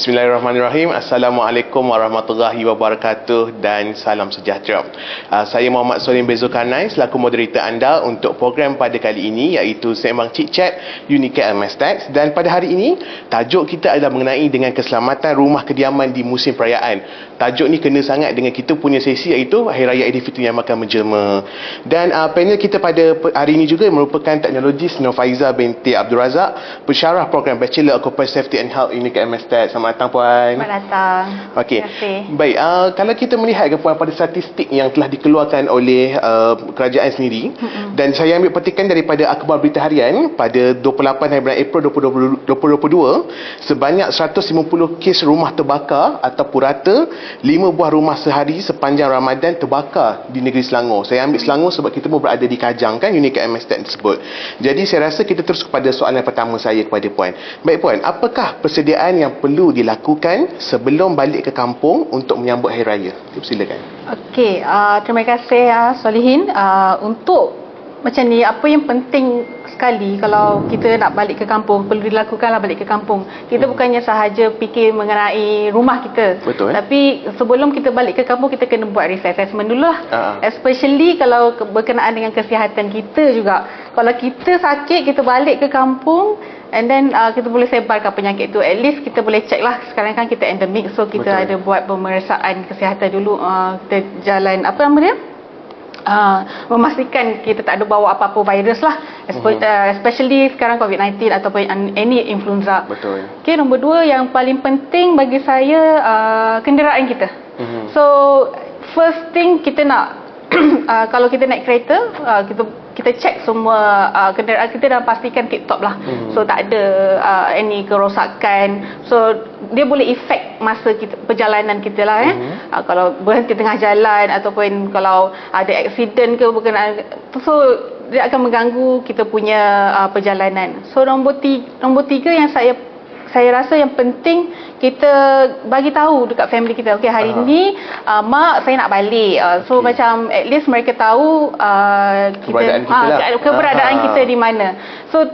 Bismillahirrahmanirrahim. Assalamualaikum warahmatullahi wabarakatuh dan salam sejahtera. Saya Muhammad Solim Bezokanai selaku moderator anda untuk program pada kali ini iaitu Sembang Chit Chat Unicare LMS Tax, dan pada hari ini tajuk kita adalah mengenai dengan keselamatan rumah kediaman di musim perayaan. Tajuk ni kena sangat dengan kita punya sesi iaitu Hari Raya Aidilfitri yang akan menjelma. Dan panel kita pada hari ini juga merupakan teknologis Nurfaiza binti Abdul Razak, pensyarah program Bachelor Occupational Safety and Health Unicare LMS Tax. Selamat datang Puan. Selamat datang. Okey. Terima kasih. Baik, kalau kita melihat ke Puan pada statistik yang telah dikeluarkan oleh kerajaan sendiri, dan saya ambil petikan daripada Akhbar Berita Harian pada 28 hari bulan April 2022, sebanyak 150 kes rumah terbakar atau purata, 5 buah rumah sehari sepanjang Ramadan terbakar di negeri Selangor. Saya ambil Selangor sebab kita pun berada di Kajang kan, Unicare LMS Tax tersebut. Jadi saya rasa kita terus kepada soalan pertama saya kepada Puan. Baik Puan, apakah persediaan yang perlu dilakukan sebelum balik ke kampung untuk menyambut Hari Raya? Silakan. Okey, terima kasih Solihin. Untuk macam ni, apa yang penting sekali kalau kita nak balik ke kampung, perlu dilakukanlah balik ke kampung. Kita bukannya sahaja fikir mengenai rumah kita. Betul. Tapi sebelum kita balik ke kampung, kita kena buat risk assessment dulu lah. Especially kalau berkenaan dengan kesihatan kita juga. Kalau kita sakit, kita balik ke kampung, and then kita boleh sebarkan penyakit tu. At least kita boleh check lah. Sekarang kan kita endemik, so kita ada buat pemeriksaan kesihatan dulu. Kita jalan, apa nama dia? Memastikan kita tak ada bawa apa-apa virus lah. Especially sekarang COVID-19 ataupun any influenza. Betul. Okay, nombor 2 yang paling penting bagi saya, kenderaan kita. So first thing kita nak kalau kita naik kereta, kita check semua kenderaan kita dan pastikan tip-top lah. So tak ada any kerosakan. So dia boleh efek masa kita, perjalanan kita lah. Kalau berhenti tengah jalan ataupun kalau ada accident ke berkenaan, so dia akan mengganggu kita punya perjalanan. So nombor 3 yang saya rasa yang penting, kita bagi tahu dekat family kita, okey hari ni mak saya nak balik. So macam at least mereka tahu keberadaan kita di mana. So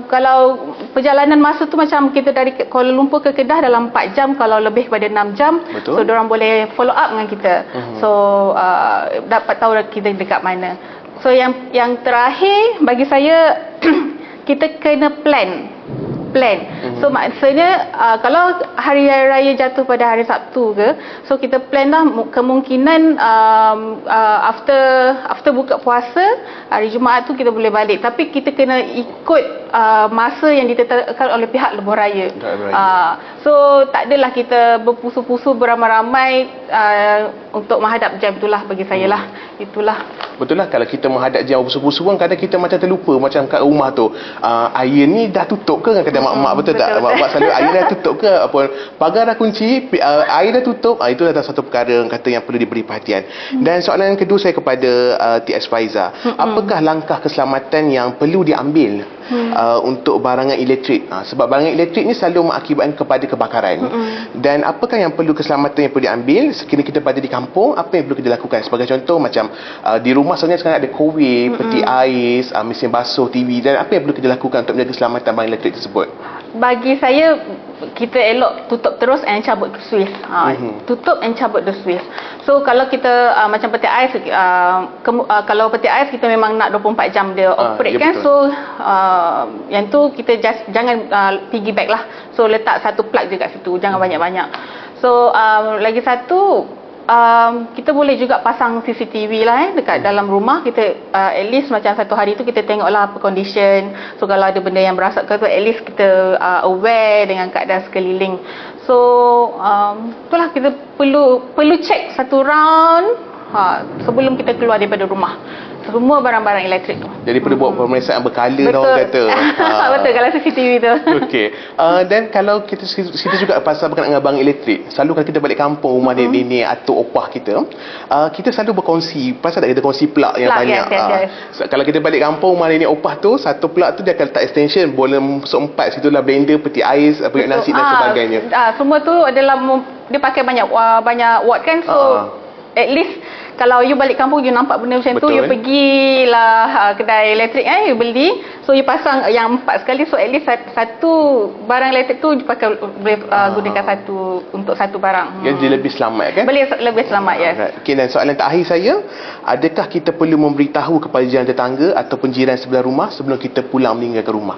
kalau perjalanan masa tu macam kita dari Kuala Lumpur ke Kedah dalam 4 jam, kalau lebih kepada 6 jam. Betul. So diorang boleh follow up dengan kita. So dapat tahu kita dekat mana. So yang terakhir bagi saya kita kena plan. So maksudnya kalau hari raya jatuh pada hari Sabtu ke, so kita plan lah kemungkinan after buka puasa hari Jumaat tu kita boleh balik, tapi kita kena ikut masa yang ditetapkan oleh pihak lebuh raya. So tak adalah kita berpusu-pusu beramai-ramai untuk menghadap jam. Itulah bagi saya lah. Itulah. Betul lah, kalau kita menghadap jam berpusu-pusu pun kadang kita macam terlupa. Macam kat rumah tu, air ni dah tutup ke? Kadang mak-mak betul tak? Mak selalu air dah tutup ke? Apa, pagar dah kunci, air dah tutup. Itu adalah satu perkara kata yang perlu diberi perhatian. Dan soalan kedua saya kepada TS Faiza. Apakah langkah keselamatan yang perlu diambil untuk barangan elektrik? Sebab barangan elektrik ni selalu mengakibatkan kepada kebakaran. Dan apakah yang perlu keselamatan yang perlu diambil sekiranya kita berada di kampung? Apa yang perlu kita lakukan? Sebagai contoh macam di rumah sebenarnya sekarang ada kowe, peti ais, mesin basuh, TV, dan apa yang perlu kita lakukan untuk menjaga keselamatan barang elektrik tersebut? Bagi saya, kita elok tutup terus and cabut switch. Tutup and cabut the switch. So kalau kita macam peti ais, kalau peti ais kita memang nak 24 jam dia operate kan. So yang tu kita jangan piggyback lah. So letak satu plug je kat situ, jangan banyak-banyak. So lagi satu, kita boleh juga pasang CCTV lah dekat dalam rumah. Kita at least macam satu hari tu kita tengoklah apa condition. So kalau ada benda yang berasap ke tu, at least kita aware dengan keadaan sekeliling. So itulah, kita perlu check satu round sebelum kita keluar daripada rumah, semua barang-barang elektrik tu. Jadi perlu buat pemeriksaan berkala dah orang kata. Betul, kalau CCTV tu. Okey. Dan kalau kita juga pasal berkenaan dengan barang elektrik, selalu kalau kita balik kampung, rumah nenek atau opah kita, kita selalu berkongsi, pasal tak kita kongsi plug yang banyak. Kalau kita balik kampung, rumah nenek opah tu, satu plug tu dia akan letak extension, boleh masuk 4, situlah blender, peti ais, periuk nasi dan sebagainya. Semua tu adalah dia pakai banyak watt kan, so at least kalau you balik kampung you nampak benda macam tu, Betul. you pergilah kedai elektrik you beli, so you pasang yang 4 sekali, so at least satu barang elektrik tu you pakai boleh gunakan satu untuk satu barang. Jadi lebih selamat kan? Boleh lebih selamat, yes. Okey, dan soalan terakhir saya, adakah kita perlu memberitahu kepada jiran tetangga ataupun jiran sebelah rumah sebelum kita pulang meninggalkan rumah?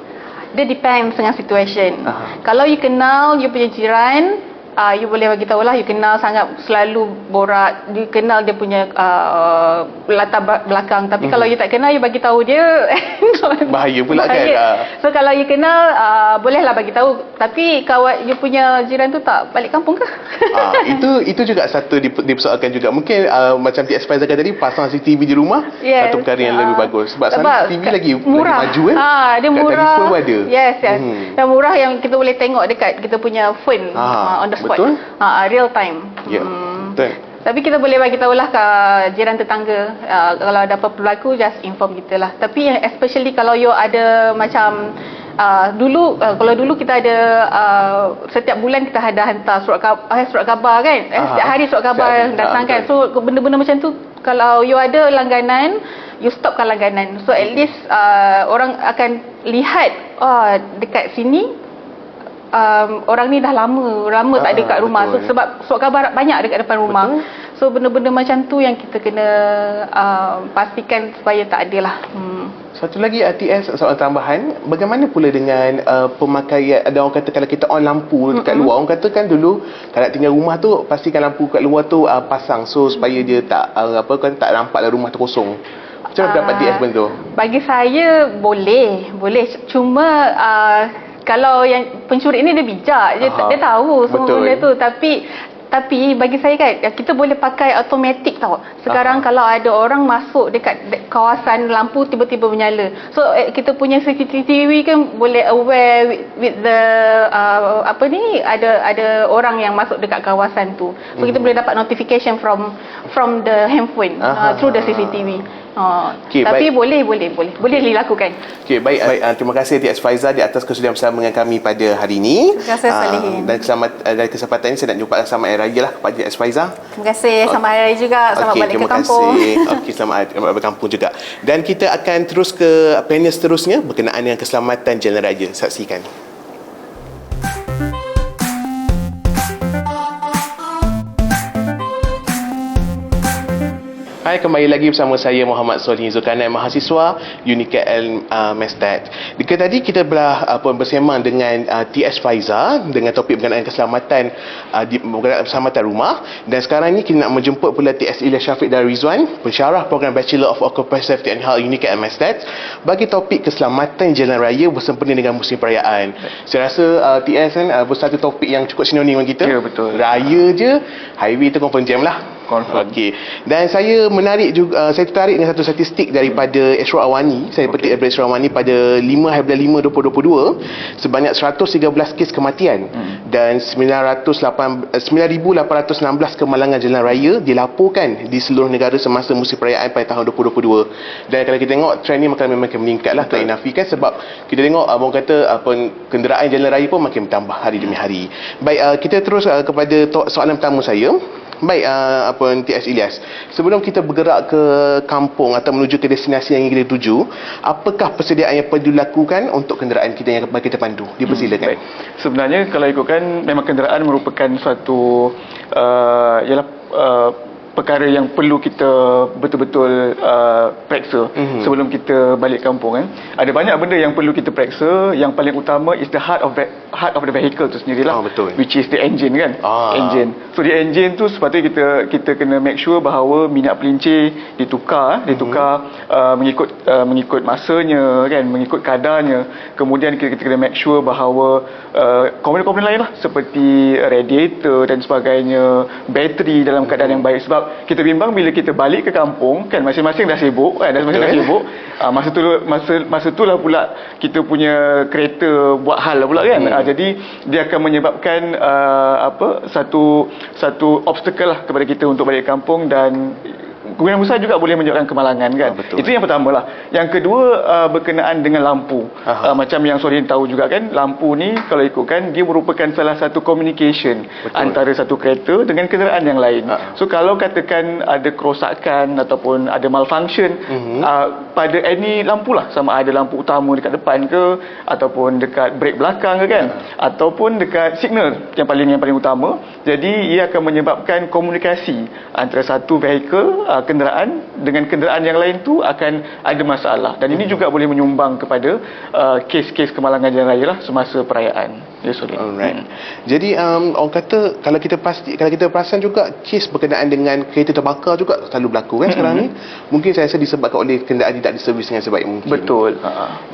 Dia depends dengan situation. Kalau you kenal you punya jiran, you boleh bagi tahu lah, you kenal sangat, selalu borak, you kenal dia punya latar belakang. Tapi kalau you tak kenal, you bagi tahu dia Bahaya pula kan? So kalau you kenal, bolehlah bagi tahu. Tapi kawan you punya jiran tu tak balik kampung ke? Itu juga satu dipersoalkan juga. Mungkin macam TS Faizal kata tadi, pasang CCTV di rumah, satu perkara yang lebih bagus. Sebab sana CCTV lagi murah. Lagi maju Dia kat murah. telefon pun ada. Yes. Dan murah yang kita boleh tengok dekat kita punya phone on the spot. Betul. Real time. Ya, betul. Tapi kita boleh bagi tahulah ke jiran tetangga, kalau ada apa berlaku just inform kita lah. Tapi especially kalau you ada macam kalau dulu kita ada setiap bulan kita ada hantar surat khabar kan, setiap hari surat khabar datang kan. So benda-benda macam tu kalau you ada langganan, you stopkan langganan. So at least orang akan lihat dekat sini orang ni dah lama tak ada kat rumah. So, sebab surat khabar banyak dekat depan rumah. Betul. So benda-benda macam tu yang kita kena pastikan supaya tak ada lah. Satu lagi TS, soalan tambahan, bagaimana pula dengan pemakaian, ada orang kata kalau kita on lampu dekat luar, orang kata kan dulu kalau nak tinggal rumah tu pastikan lampu kat luar tu pasang, so supaya dia tak tak nampak lah rumah tu kosong. Macam mana pendapat TS benda tu? Bagi saya boleh. Cuma kalau yang pencuri ni dia bijak, dia tahu semua benda tu. Tapi bagi saya kan, kita boleh pakai automatic tau. Sekarang kalau ada orang masuk dekat kawasan lampu tiba-tiba menyala, so kita punya CCTV kan boleh aware with the ada orang yang masuk dekat kawasan tu. So kita boleh dapat notification from the handphone through the CCTV. Tapi boleh dilakukan. Okey, baik. Terima kasih TS Faizal di atas kesudian bersama dengan kami pada hari ini. Terima kasih Salihin. Dan kesempatan ini saya nak ucapkan selamat hari raya lah kepada TS Faizal. Terima kasih, selamat hari raya juga. Selamat balik ke kampung. Okey, selamat balik ke kampung juga. Dan kita akan terus ke panel seterusnya berkenaan dengan keselamatan jalan raya. Saksikan. Hai, kembali lagi bersama saya Muhammad Solihin Zulkarnain, mahasiswa UniKL Mestat. Tadi kita bersemang dengan TS Faizal dengan topik berkenaan keselamatan keselamatan rumah, dan sekarang ni kita nak menjemput pula TS Ilyas Syafiq dan Rizwan, pensyarah program Bachelor of Occupational Safety and Health UniKL Mestat, bagi topik keselamatan jalan raya bersempena dengan musim perayaan. Saya rasa TS kan satu topik yang cukup sinonim dengan kita. Ya, betul. Raya je, highway tu confirm jam lah. Okey. Dan saya saya tertarik dengan satu statistik daripada Esro Awani. Saya petik daripada Esro Awani pada 5/5/2022, sebanyak 113 kes kematian dan 9,816 kemalangan jalan raya dilaporkan di seluruh negara semasa musim perayaan pada tahun 2022. Dan kalau kita tengok trend ni memang meningkat lah, tak dinafikan, sebab kita tengok orang kata kenderaan jalan raya pun makin bertambah hari demi hari. Baik, kita terus kepada soalan pertama saya. Baik, TS Ilyas, sebelum kita bergerak ke kampung atau menuju ke destinasi yang ingin kita tuju, apakah persediaan yang perlu dilakukan untuk kenderaan kita yang kita pandu? Dipersilakan. Baik. Sebenarnya kalau ikutkan, memang kenderaan merupakan suatu perkara yang perlu kita betul-betul periksa sebelum kita balik kampung kan. Ada banyak benda yang perlu kita periksa. Yang paling utama is the heart of the vehicle tu sendirilah, betul. Which is the engine kan. Engine. So the engine tu sepatutnya kita kena make sure bahawa minyak pelincir ditukar mengikut masanya kan, mengikut kadarnya. Kemudian kita kena make sure bahawa komponen-komponen lain lah seperti radiator dan sebagainya, bateri dalam keadaan yang baik. Sebab kita bimbang bila kita balik ke kampung kan, masing-masing dah sibuk kan, masa tu lah pula kita punya kereta buat hal lah pula kan. Jadi dia akan menyebabkan satu obstacle lah kepada kita untuk balik kampung, dan kemungkinan besar juga boleh menyebabkan kemalangan kan. Betul. Itu yang pertama lah. Yang kedua berkenaan dengan lampu. Macam yang Sorin tahu juga kan, lampu ni kalau ikutkan dia merupakan salah satu communication antara satu kereta dengan kenderaan yang lain. So kalau katakan ada kerosakan ataupun ada malfunction pada any lampu lah, sama ada lampu utama dekat depan ke ataupun dekat brake belakang ke kan, ataupun dekat signal yang paling utama. Jadi ia akan menyebabkan komunikasi antara satu vehicle kenderaan dengan kenderaan yang lain tu akan ada masalah, dan ini juga boleh menyumbang kepada kes-kes kemalangan jalan raya lah semasa perayaan. Ya, sorry. Alright. Jadi orang kata kalau kita perasan juga kes berkenaan dengan kereta terbakar juga selalu berlaku kan sekarang ni. Mungkin saya rasa disebabkan oleh kenderaan tidak diservis dengan sebaik mungkin. Betul.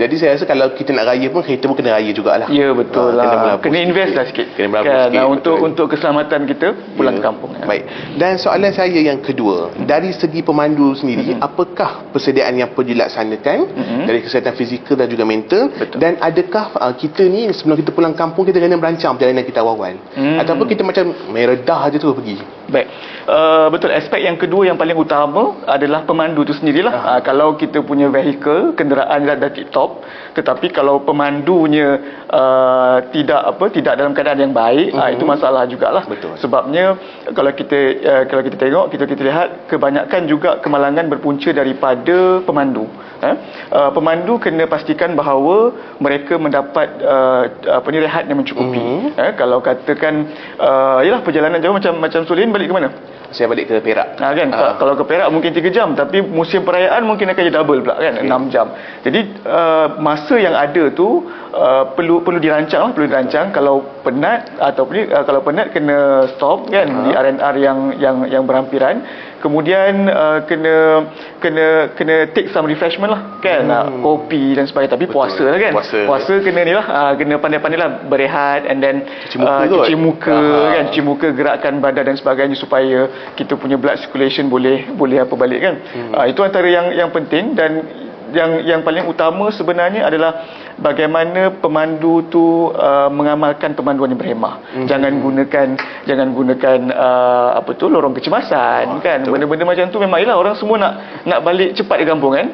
Jadi saya rasa kalau kita nak raya pun kereta pun kena raya jugalah. Ya, betul lah. Kena invest lah sikit. Kena berabur sikit. Untuk keselamatan kita pulang ke kampung. Baik. Dan soalan saya yang kedua, dari segi pemandu sendiri, apakah persediaan yang perlu dilaksanakan dari kesihatan fizikal dan juga mental? Dan adakah kita ni sebelum kita pulang kampung kita kena merancang perjalanan kita awal-awal? Ataupun kita macam meredah je terus pergi? Baik. Betul, aspek yang kedua yang paling utama adalah pemandu tu sendirilah. Kalau kita punya vehicle, kenderaan dah tip-top, tetapi kalau pemandunya tidak dalam keadaan yang baik, itu masalah jugalah. Betul. Sebabnya kalau kita tengok, kita lihat kebanyakan juga kemalangan berpunca daripada pemandu. Pemandu kena pastikan bahawa mereka mendapat rehat yang mencukupi. Kalau katakan yalah perjalanan jauh macam Sulin balik ke mana? Saya balik ke Perak. Kan? Kalau ke Perak mungkin 3 jam, tapi musim perayaan mungkin akan jadi double pula kan, 6 jam. Jadi masa yang ada tu perlu dirancang. Kalau penat kalau penat kena stop kan di R&R yang berhampiran. Kemudian kena take some refreshment lah kan, kopi dan sebagainya. Tapi puasa lah kan, puasa kena ni lah, kena pandai-pandai lah berehat, and then cuci muka, gerakkan badan dan sebagainya supaya kita punya blood circulation boleh balik kan. Itu antara yang penting. Dan yang paling utama sebenarnya adalah bagaimana pemandu tu mengamalkan pemanduan yang berhemah. Jangan gunakan lorong kecemasan kan. Benda-benda macam tu memang ialah orang semua nak balik cepat ke kampung kan.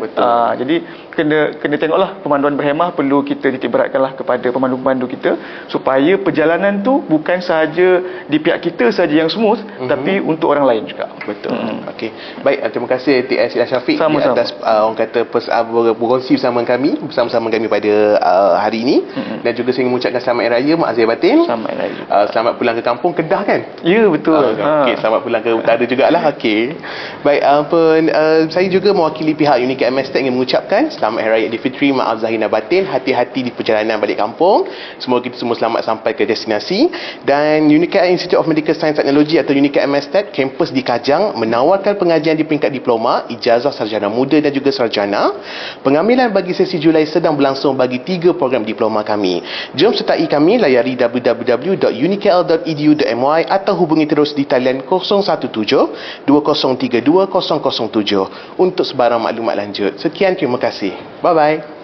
Jadi kena tengoklah pemanduan berhemah perlu kita titik beratkanlah kepada pemandu-pemandu kita supaya perjalanan tu bukan sahaja di pihak kita saja yang smooth, tapi untuk orang lain juga. Betul. Okey. Baik, terima kasih TS Syafiq di atas orang kata berkongsi bersama kami pada hari ini, dan juga saya ingin mengucapkan selamat Hari Raya Mak Zahir Batin. Selamat Hari Raya. Selamat pulang ke kampung Kedah kan? Ya, betul. Okey, selamat pulang ke utara jugalah. Okey. Baik, saya juga mewakili pihak Unicare Mestek ingin mengucapkan selamat Hari Raya Aidilfitri Mak Zahir Batin. Hati-hati di perjalanan balik kampung. Semoga kita semua selamat sampai ke destinasi. Dan Unicare Institute of Medical Science Technology atau Unicare Mestek kampus di Kajang menawarkan pengajian di peringkat diploma, ijazah sarjana muda dan juga sarjana. Pengambilan bagi sesi Julai sedang berlangsung bagi 3 program diploma kami. Jom sertai kami, layari www.unicare.edu.my atau hubungi terus di talian 017 2032 007 untuk sebarang maklumat lanjut. Sekian, terima kasih. Bye-bye.